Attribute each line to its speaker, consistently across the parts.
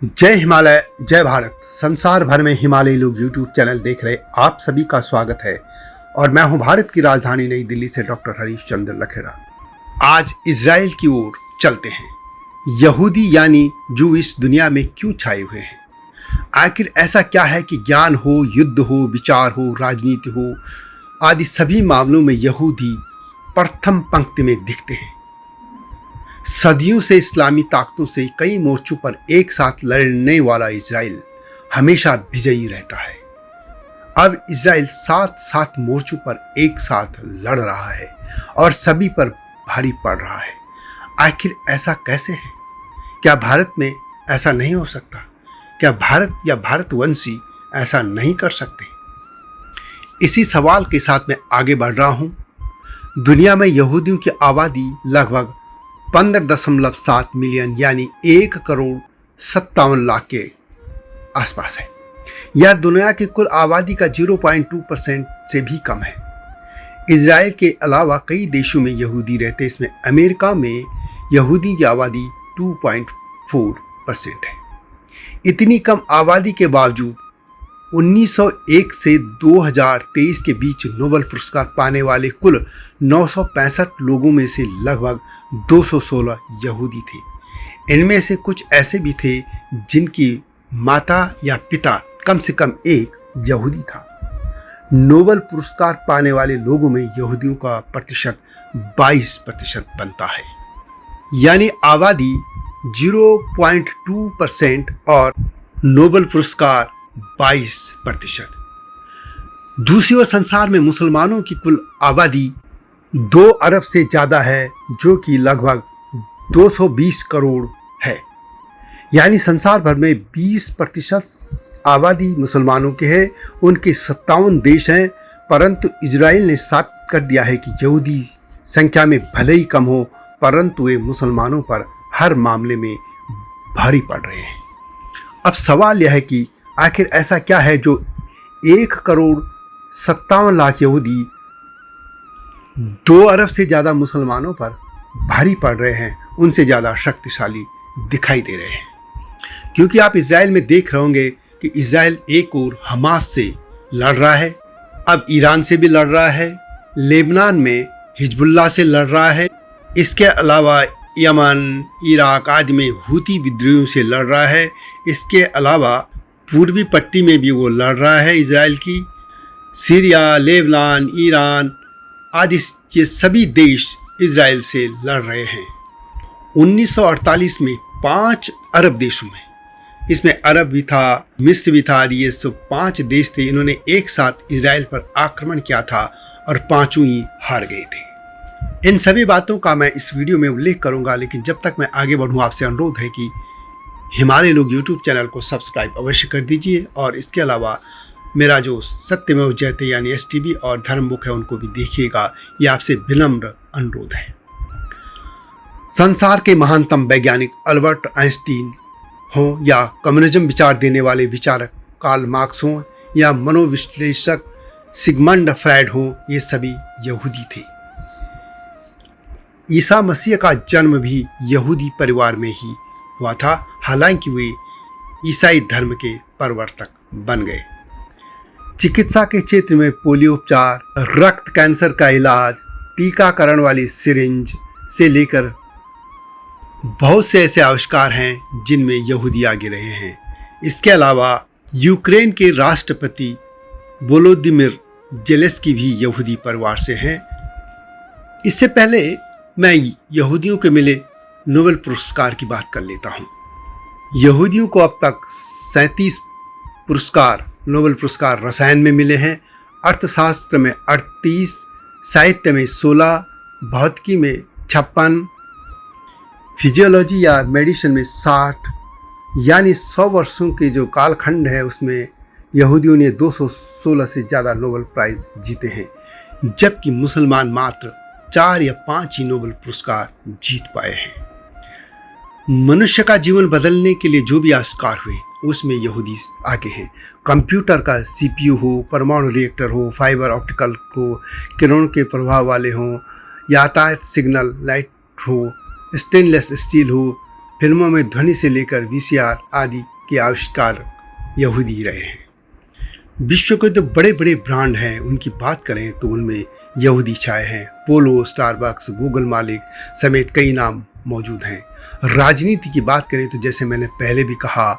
Speaker 1: जय हिमालय, जय भारत। संसार भर में हिमालयी लोग यूट्यूब चैनल देख रहे आप सभी का स्वागत है और मैं हूं भारत की राजधानी नई दिल्ली से डॉक्टर हरीश चंद्र लखेड़ा। आज इजराइल की ओर चलते हैं। यहूदी यानी जू इस दुनिया में क्यों छाए हुए हैं? आखिर ऐसा क्या है कि ज्ञान हो, युद्ध हो, विचार हो, राजनीति हो आदि सभी मामलों में यहूदी प्रथम पंक्ति में दिखते हैं। सदियों से इस्लामी ताकतों से कई मोर्चों पर एक साथ लड़ने वाला इजराइल हमेशा विजयी रहता है। अब इजराइल 7 मोर्चों पर एक साथ लड़ रहा है और सभी पर भारी पड़ रहा है। आखिर ऐसा कैसे है? क्या भारत में ऐसा नहीं हो सकता? क्या भारत या भारतवंशी ऐसा नहीं कर सकते? इसी सवाल के साथ मैं आगे बढ़ रहा हूं। दुनिया में यहूदियों की आबादी लगभग 15.7 मिलियन यानी 1,57,00,000 के आसपास है। यह दुनिया की कुल आबादी का 0.2% से भी कम है। इजराइल के अलावा कई देशों में यहूदी रहते हैं। इसमें अमेरिका में यहूदी की आबादी 2.4% है। इतनी कम आबादी के बावजूद 1901 से 2023 के बीच नोबेल पुरस्कार पाने वाले कुल 965 लोगों में से लगभग 216 यहूदी थे। इनमें से कुछ ऐसे भी थे जिनकी माता या पिता कम से कम एक यहूदी था। नोबेल पुरस्कार पाने वाले लोगों में यहूदियों का प्रतिशत 22% बनता है, यानी आबादी 0.2% और नोबेल पुरस्कार 22%। दूसरी ओर संसार में मुसलमानों की कुल आबादी 2 अरब से ज़्यादा है, जो कि लगभग 220 करोड़ है। यानी संसार भर में 20% आबादी मुसलमानों के है। उनके 57 देश हैं, परंतु इजराइल ने साबित कर दिया है कि यहूदी संख्या में भले ही कम हो, परंतु वे मुसलमानों पर हर मामले में भारी पड़ रहे हैं। अब सवाल यह है कि आखिर ऐसा क्या है जो 1,57,00,000 यहूदी 2 अरब से ज़्यादा मुसलमानों पर भारी पड़ रहे हैं, उनसे ज़्यादा शक्तिशाली दिखाई दे रहे हैं। क्योंकि आप इजराइल में देख रहे होंगे कि इजराइल एक और हमास से लड़ रहा है, अब ईरान से भी लड़ रहा है, लेबनान में हिजबुल्लाह से लड़ रहा है, इसके अलावा यमन, इराक आदि में हूती विद्रोहियों से लड़ रहा है। इसके अलावा पूर्वी पट्टी में भी वो लड़ रहा है इजराइल की। सीरिया, लेबनान, ईरान आदि ये सभी देश इजराइल से लड़ रहे हैं। 1948 में 5 अरब देशों में, इसमें अरब भी था, मिस्र भी था, ये सब 5 देश थे। इन्होंने एक साथ इजराइल पर आक्रमण किया था और 5 ही हार गए थे। इन सभी बातों का मैं इस वीडियो में उल्लेख करूंगा, लेकिन जब तक मैं आगे बढ़ूं आपसे अनुरोध है कि हिमालय लोग यूट्यूब चैनल को सब्सक्राइब अवश्य कर दीजिए और इसके अलावा मेरा जो सत्यमेव जयते यानी STB और धर्म बुक है उनको भी देखिएगा। ये आपसे विनम्र अनुरोध है। संसार के महानतम वैज्ञानिक अल्बर्ट आइंस्टीन हों या कम्युनिज्म विचार देने वाले विचारक कार्ल मार्क्स हों या मनोविश्लेषक सिगमंड फ्रायड हों, ये सभी यहूदी थे। ईसा मसीह का जन्म भी यहूदी परिवार में ही हुआ था, हालांकि वे ईसाई धर्म के प्रवर्तक बन गए। चिकित्सा के क्षेत्र में पोलियो उपचार, रक्त कैंसर का इलाज, टीकाकरण वाली सिरिंज से लेकर बहुत से ऐसे आविष्कार हैं जिनमें यहूदी आगे रहे हैं। इसके अलावा यूक्रेन के राष्ट्रपति वोलोदिमिर जेलेंस्की भी यहूदी परिवार से हैं। इससे पहले मैं यहूदियों के मिले नोबेल पुरस्कार की बात कर लेता हूँ। यहूदियों को अब तक 37 पुरस्कार, नोबेल पुरस्कार रसायन में मिले हैं, अर्थशास्त्र में 38, साहित्य में 16, भौतिकी में 56, फिजियोलॉजी या मेडिसिन में 60, यानी 100 वर्षों के जो कालखंड है उसमें यहूदियों ने 216 से ज़्यादा नोबेल प्राइज़ जीते हैं, जबकि मुसलमान मात्र 4 या 5 ही नोबेल पुरस्कार जीत पाए हैं। मनुष्य का जीवन बदलने के लिए जो भी आविष्कार हुए उसमें यहूदी आगे हैं। कंप्यूटर का CPU हो, परमाणु रिएक्टर हो, फाइबर ऑप्टिकल हो, किरणों के प्रभाव वाले हों, यातायात सिग्नल लाइट हो, स्टेनलेस स्टील हो फिल्मों में ध्वनि से लेकर VCR आदि के आविष्कार यहूदी रहे हैं। विश्व के जो बड़े बड़े ब्रांड हैं उनकी बात करें तो उनमें यहूदी छाए हैं। पोलो, स्टारबक्स, गूगल मालिक समेत कई नाम मौजूद हैं। राजनीति की बात करें तो जैसे मैंने पहले भी कहा,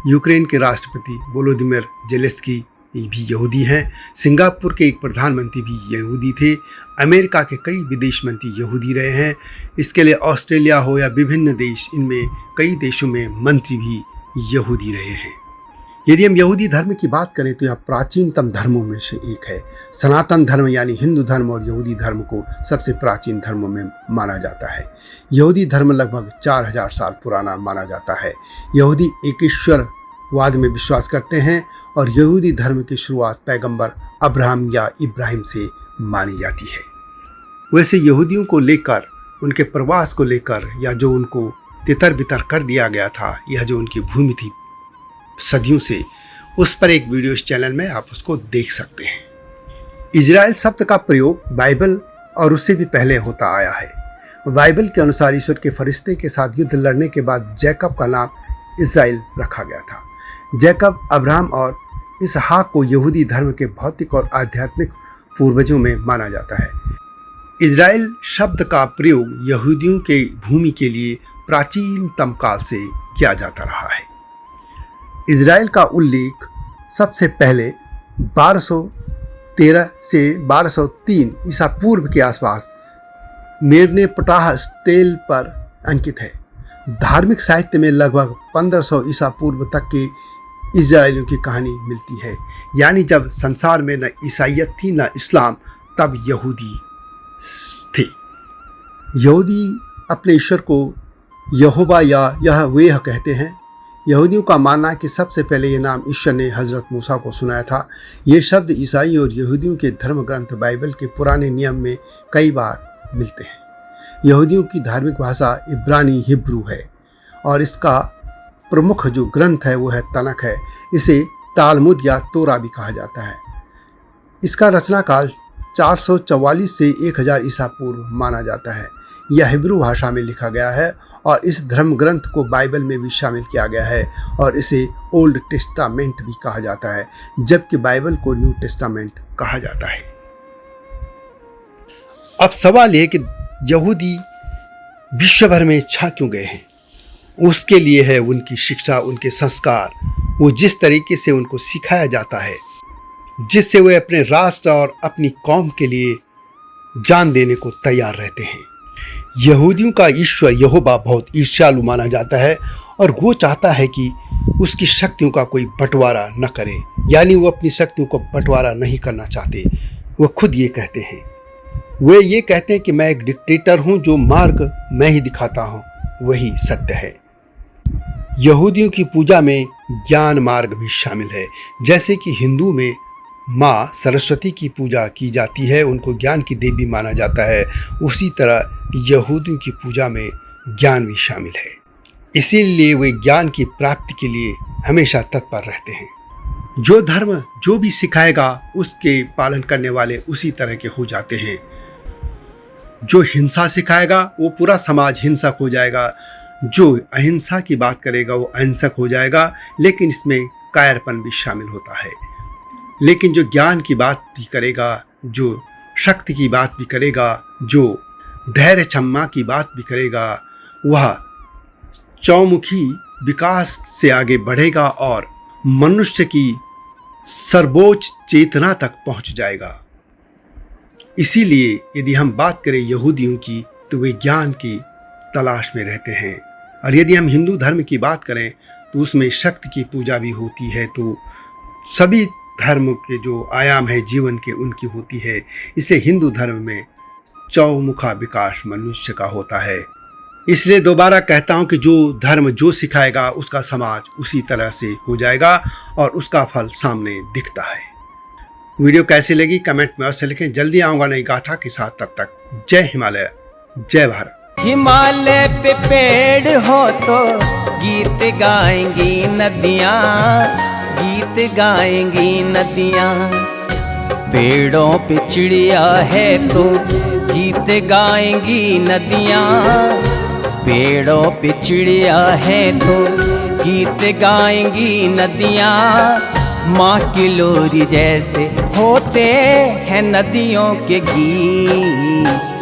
Speaker 1: यूक्रेन के राष्ट्रपति वोलोदिमीर जेलेंस्की भी यहूदी हैं। सिंगापुर के एक प्रधानमंत्री भी यहूदी थे। अमेरिका के कई विदेश मंत्री यहूदी रहे हैं। इसके लिए ऑस्ट्रेलिया हो या विभिन्न देश, इनमें कई देशों में मंत्री भी यहूदी रहे हैं। यदि हम यहूदी धर्म की बात करें तो यह प्राचीनतम धर्मों में से एक है। सनातन धर्म यानी हिंदू धर्म और यहूदी धर्म को सबसे प्राचीन धर्मों में माना जाता है। यहूदी धर्म लगभग 4000 साल पुराना माना जाता है। यहूदी एकेश्वरवाद में विश्वास करते हैं और यहूदी धर्म की शुरुआत पैगंबर अब्राहम या इब्राहिम से मानी जाती है। वैसे यहूदियों को लेकर, उनके प्रवास को लेकर या जो उनको तितर बितर कर दिया गया था, यह जो उनकी भूमि थी सदियों से, उस पर एक वीडियो इस चैनल में आप उसको देख सकते हैं। इजराइल शब्द का प्रयोग बाइबल और उससे भी पहले होता आया है। बाइबल के अनुसार ईश्वर के फरिश्ते के साथ युद्ध लड़ने के बाद जैकब का नाम इजराइल रखा गया था। जैकब, अब्राहम और इसहाक को यहूदी धर्म के भौतिक और आध्यात्मिक पूर्वजों में माना जाता है। इजराइल शब्द का प्रयोग यहूदियों के भूमि के लिए प्राचीनतम काल से किया जाता रहा है। इजराइल का उल्लेख सबसे पहले 1213 से 1203 ईसा पूर्व के आसपास मेरने पटाह स्टेल पर अंकित है। धार्मिक साहित्य में लगभग 1500 ईसा पूर्व तक के इजराइलियों की कहानी मिलती है। यानी जब संसार में न ईसाइयत थी न इस्लाम, तब यहूदी थे। यहूदी अपने ईश्वर को यहोवा या यहवेह कहते हैं। यहूदियों का मानना है कि सबसे पहले ये नाम ईश्वर ने हज़रत मूसा को सुनाया था। ये शब्द ईसाई और यहूदियों के धर्म ग्रंथ बाइबल के पुराने नियम में कई बार मिलते हैं। यहूदियों की धार्मिक भाषा इब्रानी हिब्रू है और इसका प्रमुख जो ग्रंथ है वो है तनख है। इसे तालमुद या तोरा भी कहा जाता है। इसका रचना काल 444 से 1000 ईसा पूर्व माना जाता है। यह हिब्रू भाषा में लिखा गया है और इस धर्म ग्रंथ को बाइबल में भी शामिल किया गया है और इसे ओल्ड टेस्टामेंट भी कहा जाता है, जबकि बाइबल को न्यू टेस्टामेंट कहा जाता है। अब सवाल है कि यहूदी विश्व भर में छा क्यों गए हैं? उसके लिए है उनकी शिक्षा, उनके संस्कार, वो जिस तरीके से उनको सिखाया जाता है, जिससे वे अपने राष्ट्र और अपनी कौम के लिए जान देने को तैयार रहते हैं। यहूदियों का ईश्वर यहोवा बहुत ईर्ष्यालु माना जाता है और वो चाहता है कि उसकी शक्तियों का कोई बंटवारा न करे। यानी वो अपनी शक्तियों को बंटवारा नहीं करना चाहते। वो खुद ये कहते हैं, वे ये कहते हैं कि मैं एक डिक्टेटर हूँ, जो मार्ग मैं ही दिखाता हूँ वही सत्य है। यहूदियों की पूजा में ज्ञान मार्ग भी शामिल है। जैसे कि हिंदू में माँ सरस्वती की पूजा की जाती है, उनको ज्ञान की देवी माना जाता है, उसी तरह यहूदियों की पूजा में ज्ञान भी शामिल है। इसीलिए वे ज्ञान की प्राप्ति के लिए हमेशा तत्पर रहते हैं। जो धर्म जो भी सिखाएगा उसके पालन करने वाले उसी तरह के हो जाते हैं। जो हिंसा सिखाएगा वो पूरा समाज हिंसक हो जाएगा, जो अहिंसा की बात करेगा वो अहिंसक हो जाएगा। लेकिन इसमें कायरपन भी शामिल होता है। लेकिन जो ज्ञान की बात भी करेगा, जो शक्ति की बात भी करेगा, जो धैर्य क्षमा की बात भी करेगा, वह चौमुखी विकास से आगे बढ़ेगा और मनुष्य की सर्वोच्च चेतना तक पहुंच जाएगा। इसीलिए यदि हम बात करें यहूदियों की तो वे ज्ञान की तलाश में रहते हैं। और यदि हम हिंदू धर्म की बात करें तो उसमें शक्ति की पूजा भी होती है। तो सभी धर्म के जो आयाम है जीवन के उनकी होती है। इसलिए हिंदू धर्म में चौमुखा विकास मनुष्य का होता है। इसलिए दोबारा कहता हूँ कि जो धर्म जो सिखाएगा उसका समाज उसी तरह से हो जाएगा और उसका फल सामने दिखता है। वीडियो कैसी लगी कमेंट में अवश्य लिखें। जल्दी आऊँगा नई गाथा के साथ, तब तक जय हिमालय, जय भारत।
Speaker 2: हिमालय पे पेड़ हो तो गीत गाएंगी नदियाँ, गीत गाएंगी नदियाँ। पेड़ों पे चिड़िया है तो गीत गाएंगी नदियाँ, पेड़ों पे चिड़िया है तो गीत गाएंगी नदियाँ। माँ की लोरी जैसे होते हैं नदियों के गीत।